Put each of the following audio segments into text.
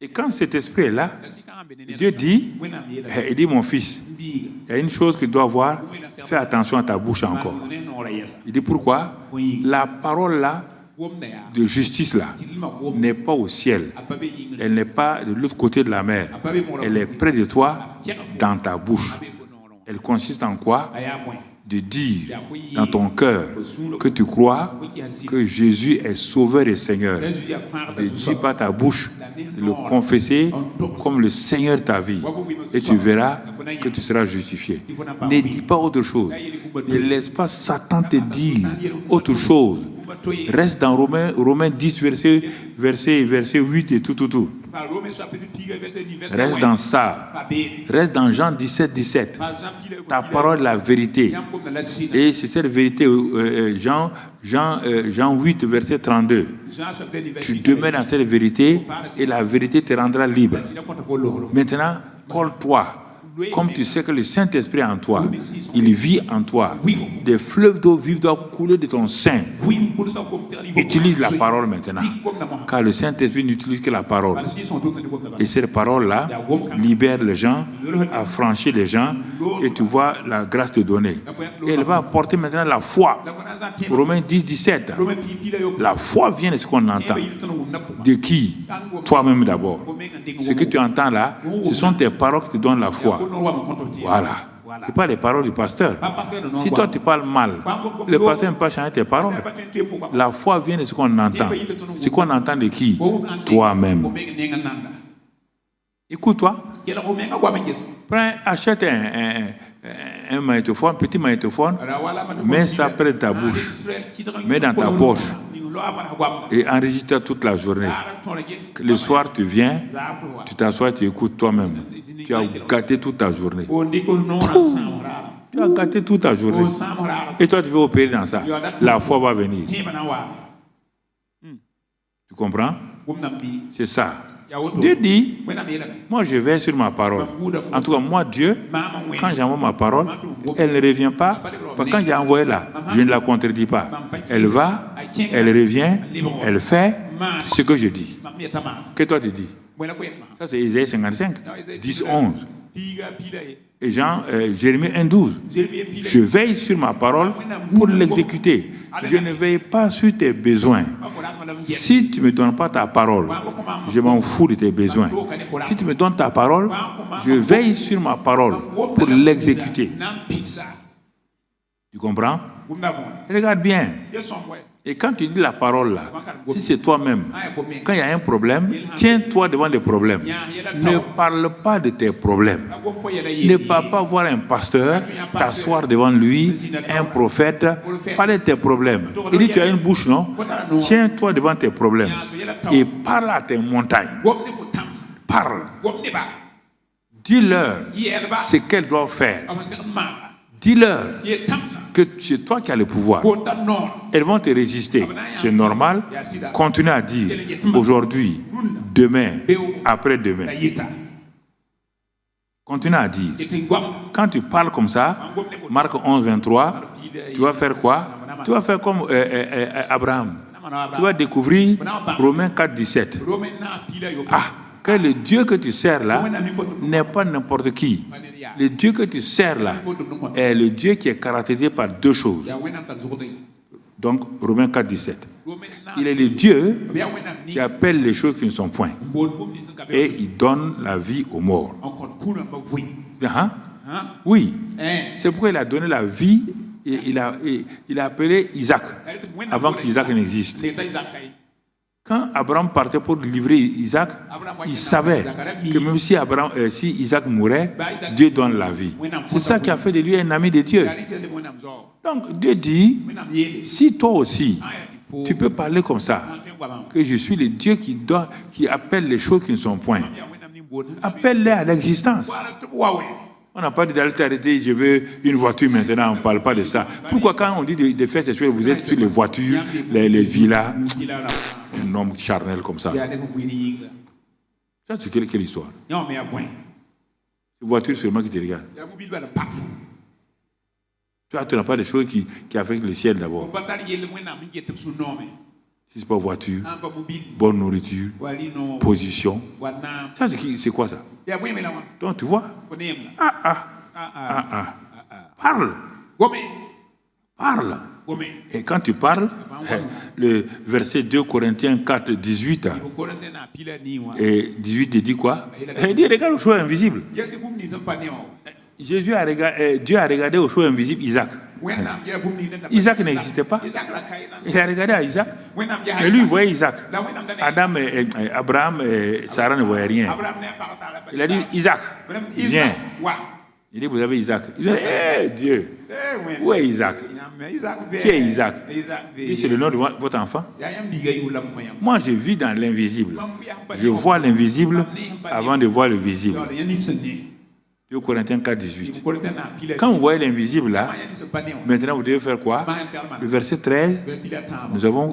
Et quand cet esprit est là, Dieu dit, il dit, mon fils, il y a une chose que tu dois voir, fais attention à ta bouche encore. Il dit, pourquoi? La parole là, de justice là, n'est pas au ciel. Elle n'est pas de l'autre côté de la mer. Elle est près de toi, dans ta bouche. Elle consiste en quoi? De dire dans ton cœur que tu crois que Jésus est Sauveur et Seigneur. De dire par ta bouche, de le confesser comme le Seigneur de ta vie. Et tu verras que tu seras justifié. Ne dis pas autre chose. Ne laisse pas Satan te dire autre chose. Reste dans Romains 10, verset 8 et tout. Reste dans ça. Reste dans Jean 17. Ta parole est la vérité. Et c'est cette vérité, Jean 8, verset 32. Tu demeures dans cette vérité et la vérité te rendra libre. Maintenant, colle-toi. Comme tu sais que le Saint-Esprit est en toi, il vit en toi. Des fleuves d'eau vive doivent couler de ton sein. Utilise la parole maintenant. Car le Saint-Esprit n'utilise que la parole. Et cette parole-là libère les gens, affranchit les gens, et tu vois la grâce te donner. Et elle va apporter maintenant la foi. Romains 10, 17. La foi vient de ce qu'on entend. De qui? Toi-même d'abord. Ce que tu entends là, ce sont tes paroles qui te donnent la foi. Voilà. Ce n'est pas les paroles du pasteur. Si toi tu parles mal, le pasteur ne peut pas changer tes paroles. La foi vient de ce qu'on entend. Ce qu'on entend de qui? Toi-même. Écoute-toi. Achète un magnétophone, un petit magnétophone, mets ça près de ta bouche, mets dans ta poche et enregistre toute la journée. Le soir, tu viens, tu t'assois, tu écoutes toi-même. Tu as gâté toute ta journée. Tu as gâté toute ta journée. Et toi, tu veux opérer dans ça. La foi va venir. Tu comprends? C'est ça. Dieu dit, moi je veille sur ma parole. En tout cas, moi Dieu, quand j'envoie ma parole, elle ne revient pas. Parce que quand j'ai envoyé là, je ne la contredis pas. Elle va, elle revient, elle fait ce que je dis. Que toi tu dis? Ça c'est Isaïe 55, 10, 11. Et Jérémie 1, 12. Je veille sur ma parole pour l'exécuter. Je ne veille pas sur tes besoins. Si tu ne me donnes pas ta parole, je m'en fous de tes besoins. Si tu me donnes ta parole, je veille sur ma parole pour l'exécuter. Tu comprends? Regarde bien. Et quand tu dis la parole là, si c'est toi-même, quand il y a un problème, tiens-toi devant les problèmes. Ne parle pas de tes problèmes. Ne parle pas voir un pasteur, t'asseoir devant lui, un prophète, parler de tes problèmes. Il dit, tu as une bouche, non? Tiens-toi devant tes problèmes et parle à tes montagnes. Parle. Dis-leur ce qu'elles doivent faire. Dis-leur que c'est toi qui as le pouvoir. Elles vont te résister. C'est normal. Continue à dire aujourd'hui, demain, après-demain. Continue à dire. Quand tu parles comme ça, Marc 11, 23, tu vas faire quoi? Tu vas faire comme Abraham. Tu vas découvrir Romains 4, 17. Ah, que le Dieu que tu sers là n'est pas n'importe qui. Le Dieu que tu sers là est le Dieu qui est caractérisé par deux choses. Donc, Romains 4, 17. Il est le Dieu qui appelle les choses qui ne sont point. Et il donne la vie aux morts. Oui. C'est pourquoi il a donné la vie et il a appelé Isaac avant qu'Isaac n'existe. Quand Abraham partait pour livrer Isaac, il savait que même si Isaac mourait, Dieu donne la vie. C'est ça qui a fait de lui un ami de Dieu. Donc Dieu dit, si toi aussi, tu peux parler comme ça, que je suis le Dieu qui appelle les choses qui ne sont point, appelle-les à l'existence. On n'a pas dit d'aller t'arrêter, je veux une voiture maintenant, on ne parle pas de ça. Pourquoi quand on dit de faire ces choses, vous êtes sur les voitures, les villas, un homme charnel comme ça? Ça, c'est quelle histoire? C'est une voiture seulement qui te regarde. Tu n'as pas des choses qui affectent le ciel d'abord. Si c'est pas voiture, bonne nourriture, position. Ça, c'est quoi ça? Donc, tu vois? Parle. Parle. Et quand tu parles, le verset 2 Corinthiens 4, 18, et 18 te dit quoi? Il dit, regarde aux choses invisibles. Dieu a regardé aux choses invisibles Isaac. Isaac n'existait pas. Il a regardé à Isaac. Et lui, il voyait Isaac. Adam et Abraham et Sarah ne voyaient rien. Il a dit, Isaac, viens. Il dit, vous avez Isaac. Il dit, Dieu, où est Isaac? Qui est Isaac? Il dit, c'est le nom de votre enfant. Moi, je vis dans l'invisible. Je vois l'invisible avant de voir le visible. 2 Corinthiens 4, 18. Quand vous voyez l'invisible là, maintenant vous devez faire quoi? Le verset 13,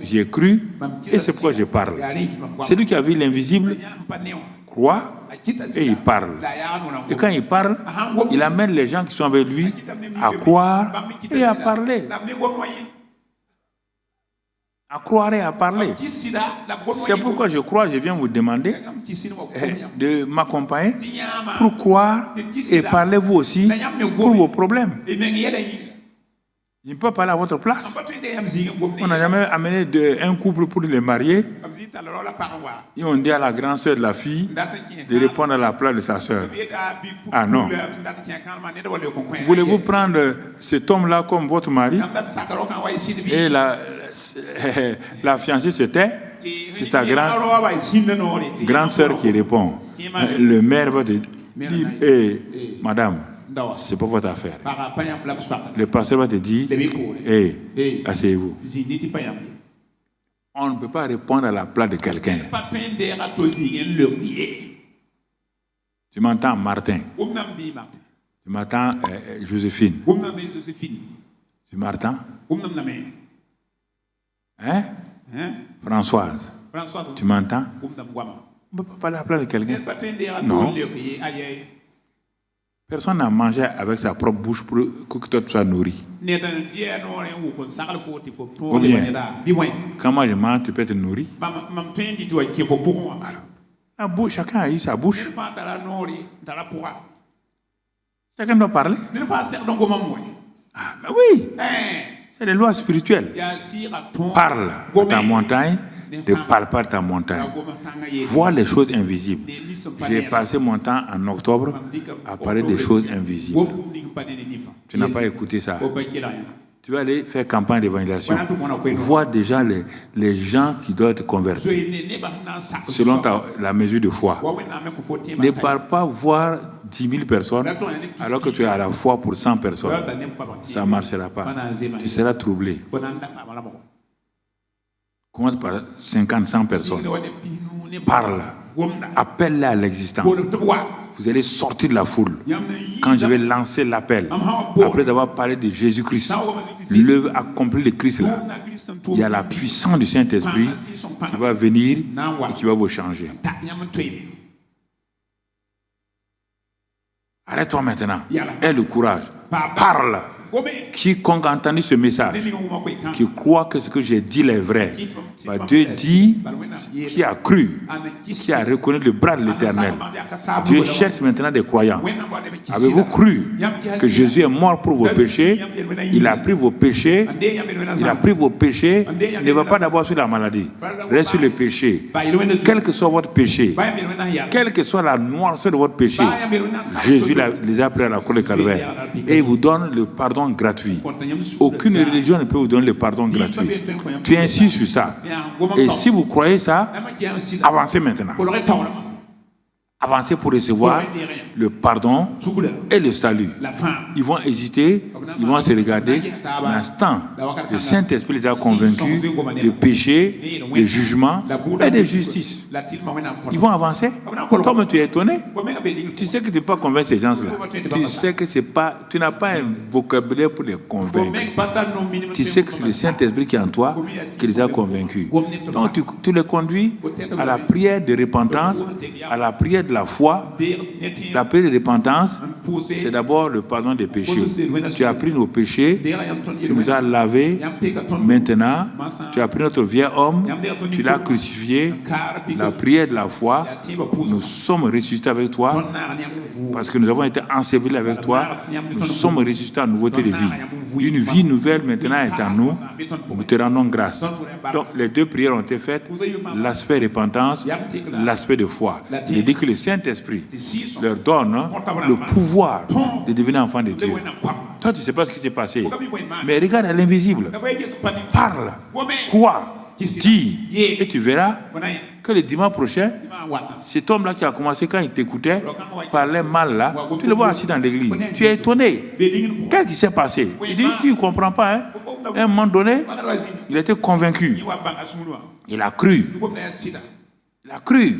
j'ai cru et c'est pourquoi je parle. Celui qui a vu l'invisible croit et il parle. Et quand il parle, il amène les gens qui sont avec lui à croire et à parler. À croire et à parler. C'est pourquoi je crois, je viens vous demander de m'accompagner pour croire et parler vous aussi pour vos problèmes. Je ne peux pas parler à votre place. On n'a jamais amené un couple pour les marier. Et on dit à la grande sœur de la fille de répondre à la place de sa sœur. Ah non. Voulez-vous prendre cet homme-là comme votre mari? Et la fiancée se tait. C'est sa grande sœur qui répond. Le maire va te dire, madame, c'est pas votre affaire. Le pasteur va te dire, asseyez-vous. On ne peut pas répondre à la place de quelqu'un. Tu m'entends, Martin? Tu m'entends, Joséphine? Tu m'entends? Hein? Françoise? Tu m'entends? On ne peut pas parler à la place de quelqu'un. Non. Personne n'a mangé avec sa propre bouche pour que toi tu sois nourri. Ou bien, quand moi je mange, tu peux être nourri. La bouche, chacun a eu sa bouche. Chacun doit parler. Ah, ben oui. C'est des lois spirituelles. Parle à ta montagne, ne parle pas de ta montagne. Vois les choses invisibles. J'ai passé mon temps en octobre à parler des choses invisibles. Tu n'as pas écouté ça. Tu vas aller faire campagne d'évangélisation. Vois déjà les gens qui doivent être convertis selon la mesure de foi. Ne parle pas voir 10 000 personnes alors que tu es à la foi pour 100 personnes. Ça ne marchera pas. Tu seras troublé. Commence par 50, 100 personnes. Parle. Appelle-les à l'existence. Vous allez sortir de la foule. Quand je vais lancer l'appel, après d'avoir parlé de Jésus-Christ, l'œuvre accomplie de Christ là, il y a la puissance du Saint-Esprit qui va venir et qui va vous changer. Arrête-toi maintenant. Aie le courage. Parle. Quiconque a entendu ce message, qui croit que ce que j'ai dit est vrai, Dieu dit, qui a cru, qui a reconnu le bras de l'Éternel. Dieu cherche maintenant des croyants. Avez-vous cru que Jésus est mort pour vos péchés? Il a pris vos péchés. Il a pris vos péchés. Ne va pas d'abord sur la maladie. Reste sur le péché. Quel que soit votre péché, quelle que soit la noirceur de votre péché, Jésus les a pris à la croix de Calvaire. Et il vous donne le pardon gratuit. Aucune religion ne peut vous donner le pardon gratuit. Tu insistes sur ça. Et si vous croyez ça, avancez maintenant. Avancez pour recevoir le pardon et le salut. Ils vont hésiter, ils vont se regarder. L'instant, le Saint-Esprit les a convaincus de péché, de jugement et de justice. Ils vont avancer. Comme tu es étonné, tu sais que tu ne peux pas convaincre ces gens-là. Tu sais que tu n'as pas un vocabulaire pour les convaincre. Tu sais que c'est le Saint-Esprit qui est en toi qui les a convaincus. Donc tu les conduis à la prière de repentance, à la prière de la foi, la prière de repentance, c'est d'abord le pardon des péchés. Tu as pris nos péchés, tu nous as lavés. Maintenant, tu as pris notre vieil homme, tu l'as crucifié. La prière de la foi, nous sommes ressuscités avec toi, parce que nous avons été ensevelis avec toi. Nous sommes ressuscités en nouveauté de vie. Une vie nouvelle maintenant est en nous. Nous te rendons grâce. Donc, les deux prières ont été faites, l'aspect repentance, l'aspect de foi. Il dit que le Saint-Esprit leur donne le pouvoir de devenir enfants de Dieu. Toi, tu ne sais pas ce qui s'est passé, mais regarde à l'invisible. Parle, crois, dis, et tu verras que le dimanche prochain, cet homme-là qui a commencé quand il t'écoutait, parlait mal là, tu le vois assis dans l'église. Tu es étonné. Qu'est-ce qui s'est passé? Il dit, il ne comprend pas. À un moment donné, il était convaincu. Il a cru. Il a cru.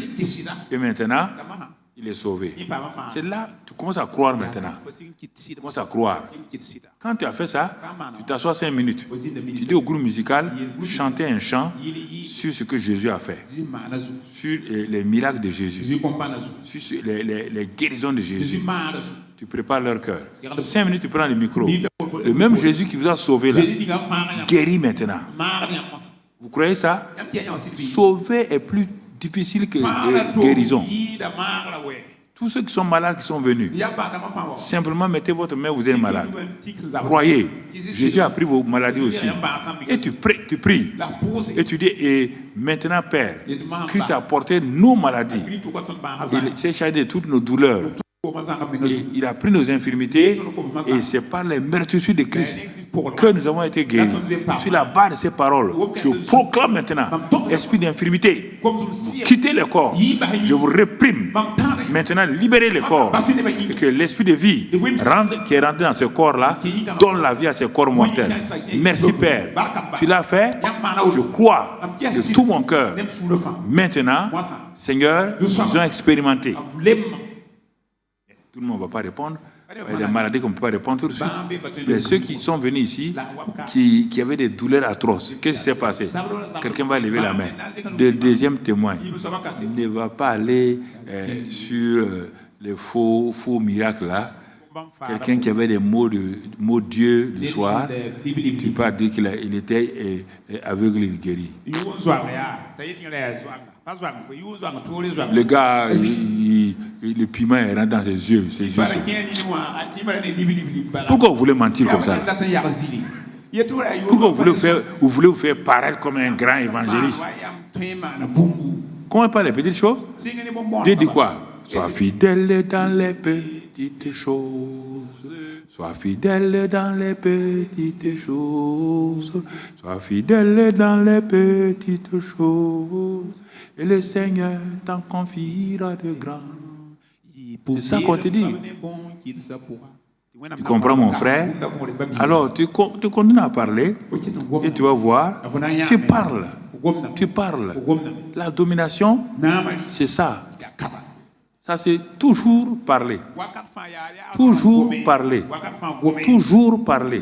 Et maintenant, il est sauvé. C'est là que tu commences à croire maintenant. Tu commences à croire. Quand tu as fait ça, tu t'assois 5 minutes. Tu dis au groupe musical, chantez un chant sur ce que Jésus a fait. Sur les miracles de Jésus. Sur les guérisons de Jésus. Tu prépares leur cœur. 5 minutes, tu prends le micro. Le même Jésus qui vous a sauvé là, guérit maintenant. Vous croyez ça? Sauver est plus difficile que guérison. Tous ceux qui sont malades, qui sont venus, simplement mettez votre main, vous êtes malade. Croyez, Jésus a pris vos maladies aussi. Et tu pries. Et tu dis, et maintenant Père, Christ a porté nos maladies. Il s'est chargé de toutes nos douleurs. Et il a pris nos infirmités. Et c'est par les meurtrissures de Christ que nous avons été guéris. Sur la base de ces paroles, je proclame maintenant, esprit d'infirmité, quittez le corps. Je vous réprime. Maintenant, libérez le corps. Et que l'esprit de vie qui est rentré dans ce corps-là donne la vie à ce corps mortel. Merci Père. Tu l'as fait. Je crois de tout mon cœur. Maintenant, Seigneur, ils ont expérimenté. Tout le monde ne va pas répondre. Il y a des maladies qu'on ne peut pas répondre tout de suite. Mais ceux qui sont venus ici, qui avaient des douleurs atroces, qu'est-ce qui s'est passé? Quelqu'un va lever la main. Le deuxième témoin ne va pas aller sur les faux miracles là. Quelqu'un qui avait des mots Dieu le soir, tu peux dire qu'il était aveugle et guéri. Le gars, le piment est rentré dans ses yeux. Pourquoi vous voulez mentir comme ça? Pourquoi vous voulez vous faire paraître comme un grand évangéliste? Comment pas les petites choses? Dieu dit quoi? Sois fidèle dans les petites choses. Sois fidèle dans les petites choses. Sois fidèle dans les petites choses. Et le Seigneur t'en confiera de grands. C'est ça qu'on te dit. Tu comprends, mon frère? Alors, tu continues à parler et tu vas voir. Tu parles. La domination, c'est ça. Ça, c'est toujours parler. Toujours parler. Toujours parler.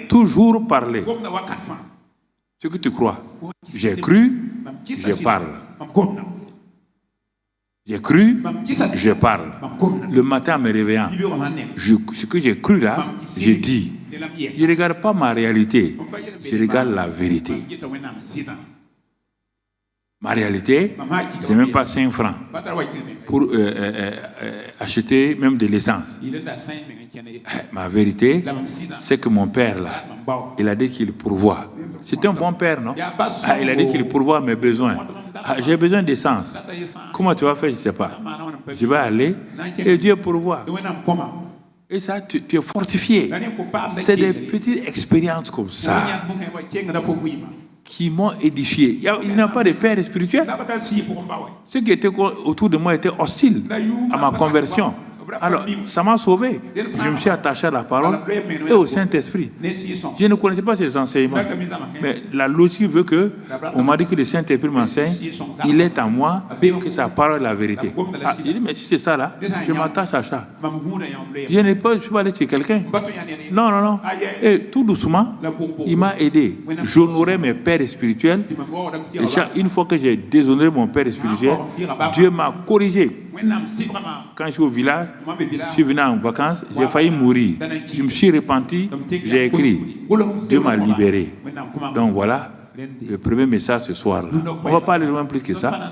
Toujours parler. Ce que tu crois. J'ai cru, je parle. J'ai cru, je parle. Le matin en me réveillant, ce que j'ai cru là, je dis. Je ne regarde pas ma réalité, je regarde la vérité. Ma réalité, ce n'est même pas 5 francs pour acheter même de l'essence. Ma vérité, c'est que mon père, là, il a dit qu'il pourvoit. C'est un bon père, non? Il a dit qu'il pourvoit mes besoins. J'ai besoin d'essence. Comment tu vas faire? Je ne sais pas. Je vais aller et Dieu pourvoit. Et ça, tu es fortifié. C'est des petites expériences comme ça qui m'ont édifié. Il n'y a pas de père spirituel. Ceux qui étaient autour de moi étaient hostiles à ma conversion. Alors, ça m'a sauvé. Je me suis attaché à la parole et au Saint-Esprit. Je ne connaissais pas ces enseignements. Mais la logique veut que, on m'a dit que le Saint-Esprit m'enseigne, il est en moi, que sa parole est la vérité. J'ai dit, mais si c'est ça là, je m'attache à ça. Je ne peux pas aller chez quelqu'un. Non. Et tout doucement, il m'a aidé. J'honorais mes pères spirituels. Et une fois que j'ai déshonoré mon père spirituel, Dieu m'a corrigé. Quand je suis au village, je suis venu en vacances, j'ai failli mourir. Je me suis repenti, j'ai écrit. Dieu m'a libéré. Donc voilà le premier message ce soir-là. On ne va pas aller loin plus que ça.